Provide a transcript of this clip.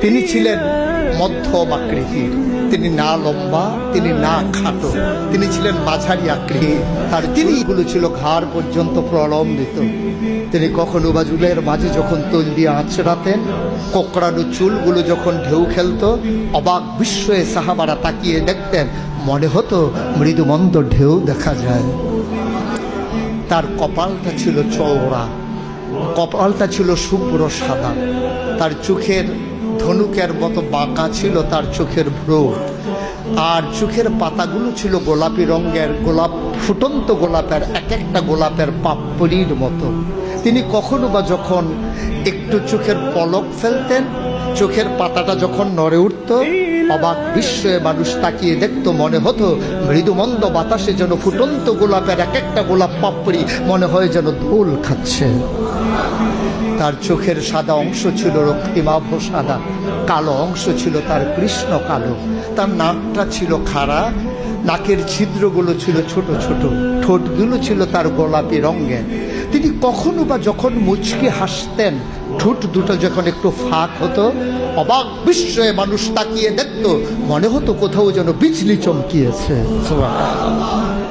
তিনি ছিলেন মধ্যম আকৃতির, তিনি না লম্বা, তিনি না খাটো, তিনি ছিলেন মাঝারি আকৃতির। তার চুলগুলো ছিল ঘাড় পর্যন্ত প্রলম্বিত। তিনি কখনো বা চুলের মাঝে যখন তৈল দিয়ে আঁচড়াতেন, কোকড়ানো চুলগুলো যখন ঢেউ খেলতো, অবাক বিস্ময়ে সাহাবারা তাকিয়ে দেখতেন, মনে হতো মৃদুমন্দ ঢেউ দেখা যায়। তার কপালটা ছিল চওড়া, কপালটা ছিল শুভ্র সাদা, তার চোখের ধনুকের মতো বাঁকা ছিল তার চোখের ভ্রু, আর চোখের পাতাগুলো ছিল গোলাপি রঙের, গোলাপ ফুটন্ত গোলাপের এক একটা গোলাপের পাপড়ির মতো। তিনি কখনো বা যখন একটু চোখের পলক ফেলতেন, চোখের পাতাটা যখন নড়ে উঠত, অবাক বিস্ময়ে মানুষ তাকিয়ে দেখত, মনে হতো মৃদুমন্দ বাতাসে যেন ফুটন্ত গোলাপের এক একটা গোলাপ পাপড়ি মনে হয় যেন দোল খাচ্ছে। তার চোখের সাদা অংশ ছিল রক্তিমাভ সাদা, কালো অংশ ছিল তার কৃষ্ণ কালো। তার নাকটা ছিল খাড়া, নাকের ছিদ্রগুলো ছিল ছোট ছোট, ঠোঁটগুলো ছিল তার গোলাপি রঙের। তিনি কখনো বা যখন মুচকি হাসতেন, ঠোঁট দুটো যখন একটু ফাঁক হতো, অবাক বিস্ময়ে মানুষ তাকিয়ে দেখত, মনে হতো কোথাও যেন বিজলি চমকিয়েছে। সুবহানাল্লাহ।